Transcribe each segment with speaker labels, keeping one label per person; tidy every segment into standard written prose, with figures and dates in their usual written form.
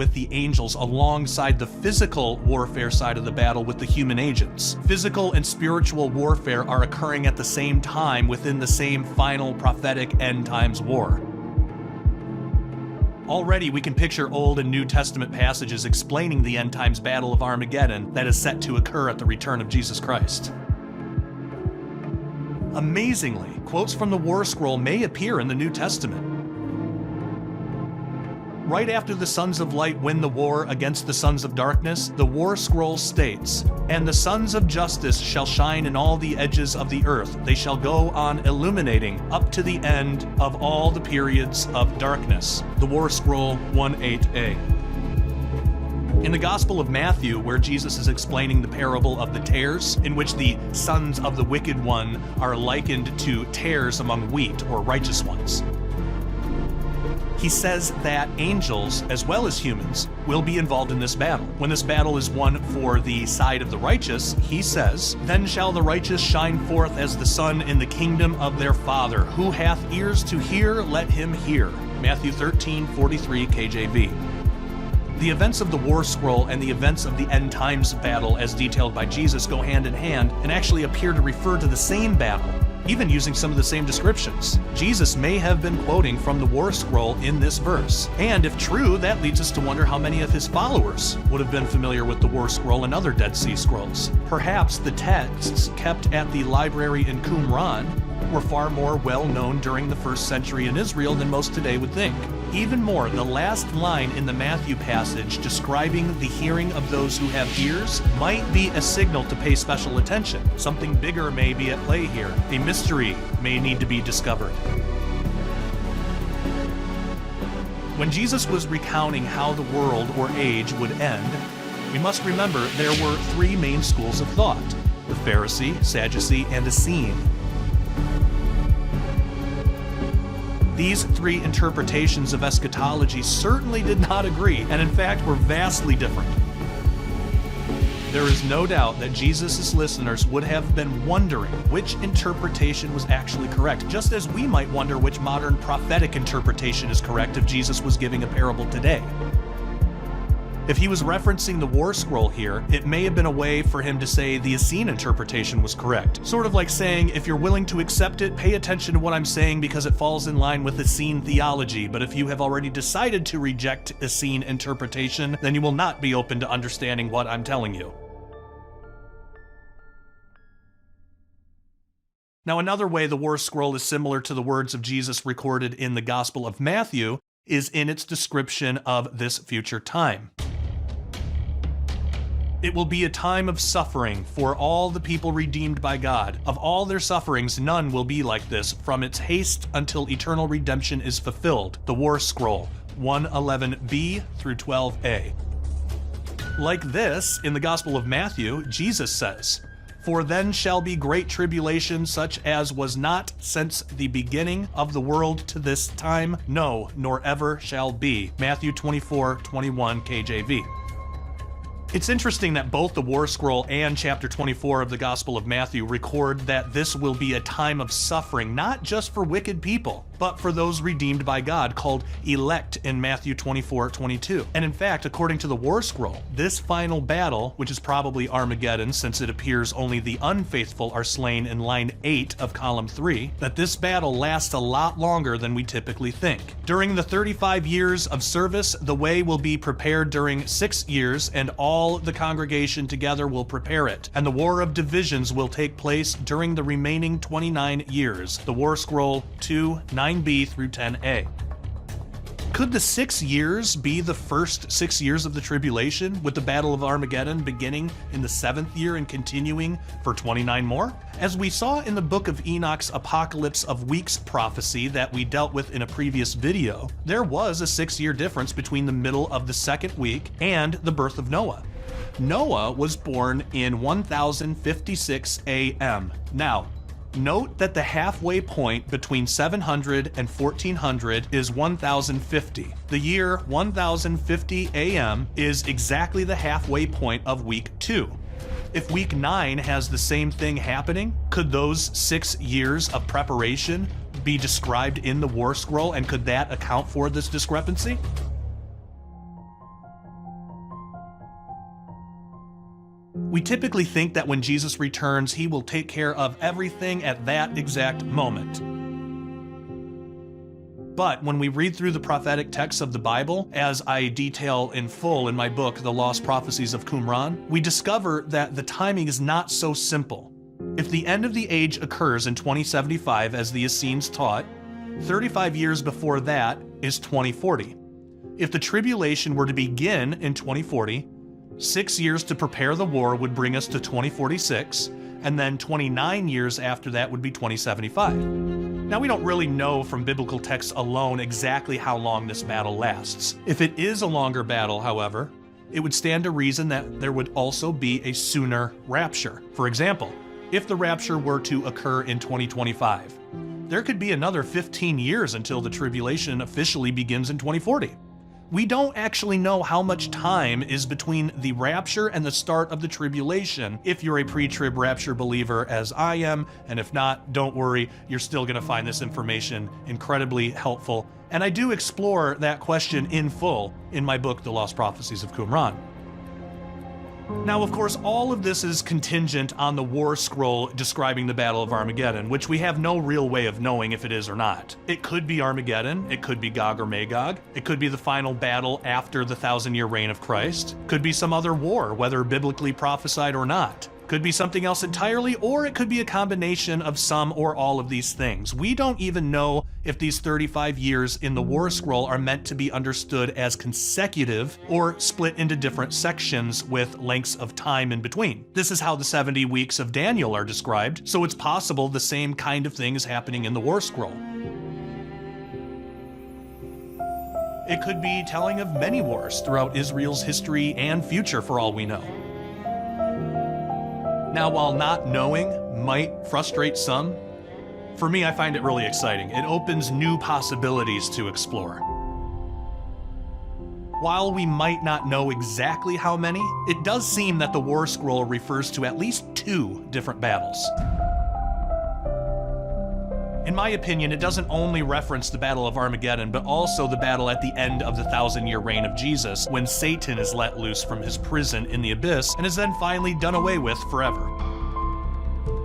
Speaker 1: with the angels alongside the physical warfare side of the battle with the human agents. Physical and spiritual warfare are occurring at the same time within the same final prophetic end times war. Already we can picture Old and New Testament passages explaining the end times battle of Armageddon that is set to occur at the return of Jesus Christ. Amazingly, quotes from the War Scroll may appear in the New Testament. Right after the Sons of Light win the war against the Sons of Darkness, the War Scroll states, "And the sons of justice shall shine in all the edges of the earth. They shall go on illuminating up to the end of all the periods of darkness." The War Scroll 1:8a. In the Gospel of Matthew, where Jesus is explaining the parable of the tares, in which the sons of the wicked one are likened to tares among wheat, or righteous ones, he says that angels, as well as humans, will be involved in this battle. When this battle is won for the side of the righteous, he says, "Then shall the righteous shine forth as the sun in the kingdom of their Father. Who hath ears to hear, let him hear." Matthew 13:43 KJV. The events of the War Scroll and the events of the end times battle as detailed by Jesus go hand in hand and actually appear to refer to the same battle, even using some of the same descriptions. Jesus may have been quoting from the War Scroll in this verse. And if true, that leads us to wonder how many of his followers would have been familiar with the War Scroll and other Dead Sea Scrolls. Perhaps the texts kept at the library in Qumran were far more well known during the first century in Israel than most today would think. Even more, the last line in the Matthew passage describing the hearing of those who have ears might be a signal to pay special attention. Something bigger may be at play here. A mystery may need to be discovered. When Jesus was recounting how the world or age would end, we must remember there were three main schools of thought: the Pharisee, Sadducee, and Essene. These three interpretations of eschatology certainly did not agree, and in fact were vastly different. There is no doubt that Jesus' listeners would have been wondering which interpretation was actually correct, just as we might wonder which modern prophetic interpretation is correct if Jesus was giving a parable today. If he was referencing the War Scroll here, it may have been a way for him to say the Essene interpretation was correct. Sort of like saying, if you're willing to accept it, pay attention to what I'm saying because it falls in line with Essene theology, but if you have already decided to reject Essene interpretation, then you will not be open to understanding what I'm telling you. Now, another way the War Scroll is similar to the words of Jesus recorded in the Gospel of Matthew is in its description of this future time. It will be a time of suffering for all the people redeemed by God. Of all their sufferings, none will be like this, from its haste until eternal redemption is fulfilled. The War Scroll, 1:11b through 12a. Like this, in the Gospel of Matthew, Jesus says, "For then shall be great tribulation, such as was not since the beginning of the world to this time, no, nor ever shall be." Matthew 24:21 KJV. It's interesting that both the War Scroll and chapter 24 of the Gospel of Matthew record that this will be a time of suffering, not just for wicked people, but for those redeemed by God, called elect in Matthew 24:22. And in fact, according to the War Scroll, this final battle, which is probably Armageddon since it appears only the unfaithful are slain in line 8 of column 3, that this battle lasts a lot longer than we typically think. During the 35 years of service, the way will be prepared during 6 years, and all the congregation together will prepare it, and the war of divisions will take place during the remaining 29 years. The War Scroll 2:9b through 10a. Could the 6 years be the first 6 years of the tribulation, with the Battle of Armageddon beginning in the 7th year and continuing for 29 more? As we saw in the book of Enoch's Apocalypse of Weeks prophecy that we dealt with in a previous video, there was a 6-year difference between the middle of the 2nd week and the birth of Noah. Noah was born in 1056 AM. Now, note that the halfway point between 700 and 1400 is 1050. The year 1050 AM is exactly the halfway point of week 2. If week 9 has the same thing happening, could those 6 years of preparation be described in the War Scroll, and could that account for this discrepancy? We typically think that when Jesus returns, he will take care of everything at that exact moment. But when we read through the prophetic texts of the Bible, as I detail in full in my book, The Lost Prophecies of Qumran, we discover that the timing is not so simple. If the end of the age occurs in 2075, as the Essenes taught, 35 years before that is 2040. If the tribulation were to begin in 2040, 6 years to prepare the war would bring us to 2046, and then 29 years after that would be 2075. Now, we don't really know from biblical texts alone exactly how long this battle lasts. If it is a longer battle, however, it would stand to reason that there would also be a sooner rapture. For example, if the rapture were to occur in 2025, there could be another 15 years until the tribulation officially begins in 2040. We don't actually know how much time is between the rapture and the start of the tribulation if you're a pre-trib rapture believer, as I am, and if not, don't worry, you're still going to find this information incredibly helpful. And I do explore that question in full in my book, The Lost Prophecies of Qumran. Now, of course, all of this is contingent on the war scroll describing the Battle of Armageddon, which we have no real way of knowing if it is or not. It could be Armageddon, it could be Gog or Magog, it could be the final battle after the 1,000-year reign of Christ, could be some other war, whether biblically prophesied or not. Could be something else entirely, or it could be a combination of some or all of these things. We don't even know if these 35 years in the War Scroll are meant to be understood as consecutive or split into different sections with lengths of time in between. This is how the 70 weeks of Daniel are described, so it's possible the same kind of thing is happening in the War Scroll. It could be telling of many wars throughout Israel's history and future, for all we know. Now, while not knowing might frustrate some, for me, I find it really exciting. It opens new possibilities to explore. While we might not know exactly how many, it does seem that the War Scroll refers to at least 2 different battles. In my opinion, it doesn't only reference the Battle of Armageddon, but also the battle at the end of the 1,000-year reign of Jesus, when Satan is let loose from his prison in the abyss and is then finally done away with forever.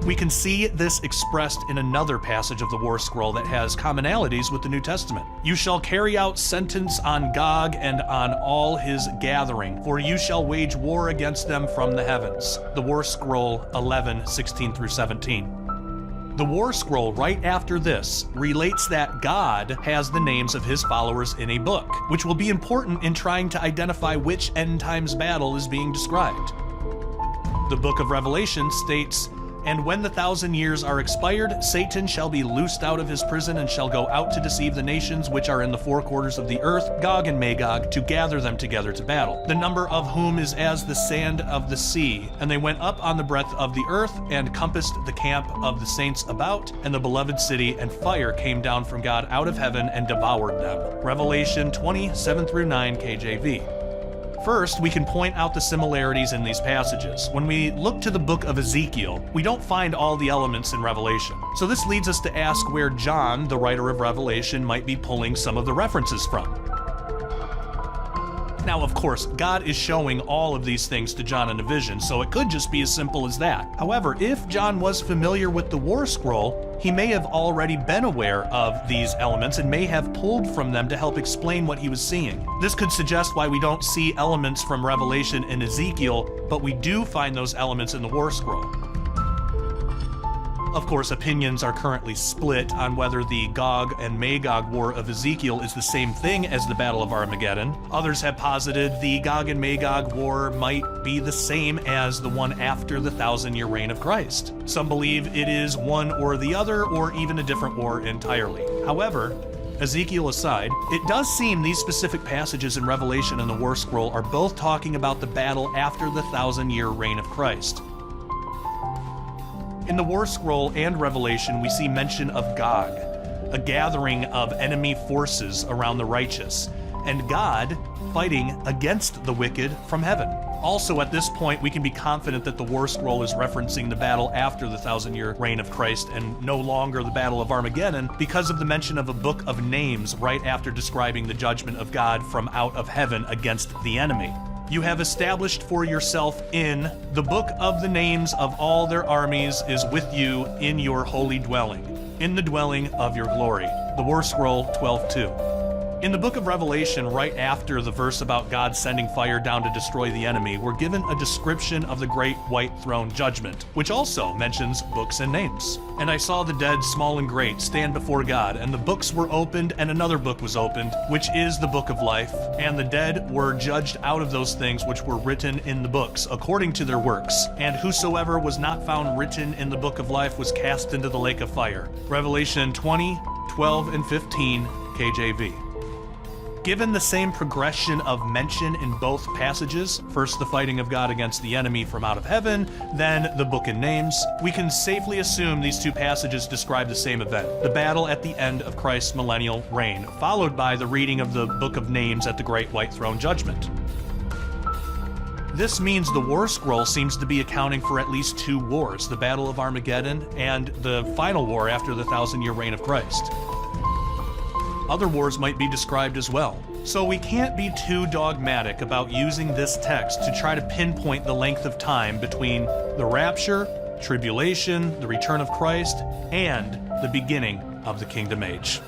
Speaker 1: We can see this expressed in another passage of the War Scroll that has commonalities with the New Testament. You shall carry out sentence on Gog and on all his gathering, for you shall wage war against them from the heavens. The War Scroll 11:16-17. The War Scroll right after this relates that God has the names of his followers in a book, which will be important in trying to identify which end times battle is being described. The book of Revelation states, "And when the 1,000 years are expired, Satan shall be loosed out of his prison and shall go out to deceive the nations which are in the 4 quarters of the earth, Gog and Magog, to gather them together to battle, the number of whom is as the sand of the sea. And they went up on the breadth of the earth, and compassed the camp of the saints about, and the beloved city, and fire came down from God out of heaven and devoured them." Revelation 20:7-9 KJV. First, we can point out the similarities in these passages. When we look to the book of Ezekiel, we don't find all the elements in Revelation. So this leads us to ask where John, the writer of Revelation, might be pulling some of the references from. Now, of course, God is showing all of these things to John in a vision, so it could just be as simple as that. However, if John was familiar with the War Scroll, he may have already been aware of these elements and may have pulled from them to help explain what he was seeing. This could suggest why we don't see elements from Revelation in Ezekiel, but we do find those elements in the War Scroll. Of course, opinions are currently split on whether the Gog and Magog War of Ezekiel is the same thing as the Battle of Armageddon. Others have posited the Gog and Magog War might be the same as the one after the 1,000-year reign of Christ. Some believe it is one or the other, or even a different war entirely. However, Ezekiel aside, it does seem these specific passages in Revelation and the War Scroll are both talking about the battle after the 1,000-year reign of Christ. In the War Scroll and Revelation, we see mention of Gog, a gathering of enemy forces around the righteous, and God fighting against the wicked from heaven. Also, at this point, we can be confident that the War Scroll is referencing the battle after the 1,000-year reign of Christ and no longer the Battle of Armageddon, because of the mention of a book of names right after describing the judgment of God from out of heaven against the enemy. you have established for yourself in the book of the names of all their armies is with you in your holy dwelling, in the dwelling of your glory. The War Scroll 12:2. In the book of Revelation, right after the verse about God sending fire down to destroy the enemy, we're given a description of the great white throne judgment, which also mentions books and names. And I saw the dead, small and great, stand before God, and the books were opened, and another book was opened, which is the book of life. And the dead were judged out of those things which were written in the books, according to their works. And whosoever was not found written in the book of life was cast into the lake of fire. Revelation 20:12 and 15, KJV. Given the same progression of mention in both passages, first the fighting of God against the enemy from out of heaven, then the book and names, we can safely assume these two passages describe the same event, the battle at the end of Christ's millennial reign, followed by the reading of the book of names at the great white throne judgment. This means the War Scroll seems to be accounting for at least two wars, the Battle of Armageddon and the final war after the 1,000-year reign of Christ. Other wars might be described as well. So we can't be too dogmatic about using this text to try to pinpoint the length of time between the rapture, tribulation, the return of Christ, and the beginning of the kingdom age.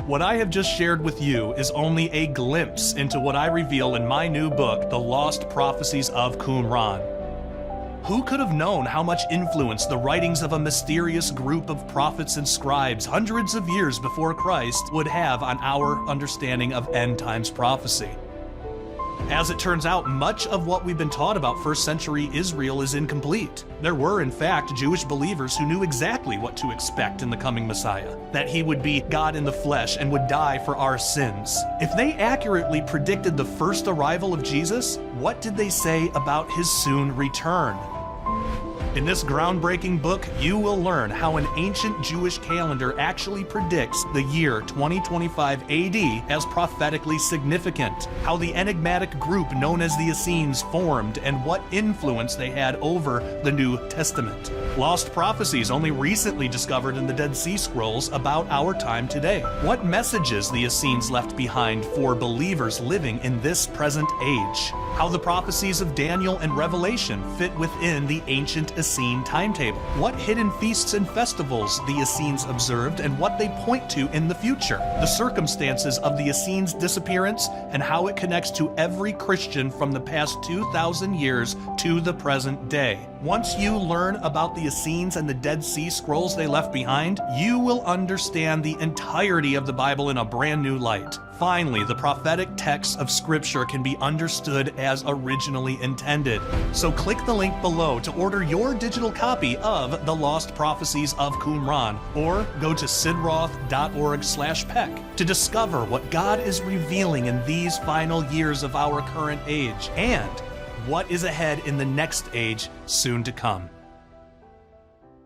Speaker 1: What I have just shared with you is only a glimpse into what I reveal in my new book, The Lost Prophecies of Qumran. Who could have known how much influence the writings of a mysterious group of prophets and scribes hundreds of years before Christ would have on our understanding of end times prophecy? As it turns out, much of what we've been taught about first century Israel is incomplete. There were, in fact, Jewish believers who knew exactly what to expect in the coming Messiah, that he would be God in the flesh and would die for our sins. If they accurately predicted the first arrival of Jesus, what did they say about his soon return? In this groundbreaking book, you will learn how an ancient Jewish calendar actually predicts the year 2025 AD as prophetically significant, how the enigmatic group known as the Essenes formed, and what influence they had over the New Testament. Lost prophecies only recently discovered in the Dead Sea Scrolls about our time today. What messages the Essenes left behind for believers living in this present age. How the prophecies of Daniel and Revelation fit within the ancient Essene timetable. What hidden feasts and festivals the Essenes observed and what they point to in the future. The circumstances of the Essenes' disappearance and how it connects to every Christian from the past 2,000 years to the present day. Once you learn about the Essenes and the Dead Sea Scrolls they left behind, you will understand the entirety of the Bible in a brand new light. Finally, the prophetic texts of Scripture can be understood as originally intended. So click the link below to order your digital copy of The Lost Prophecies of Qumran, or go to sidroth.org/PEC to discover what God is revealing in these final years of our current age, and what is ahead in the next age soon to come.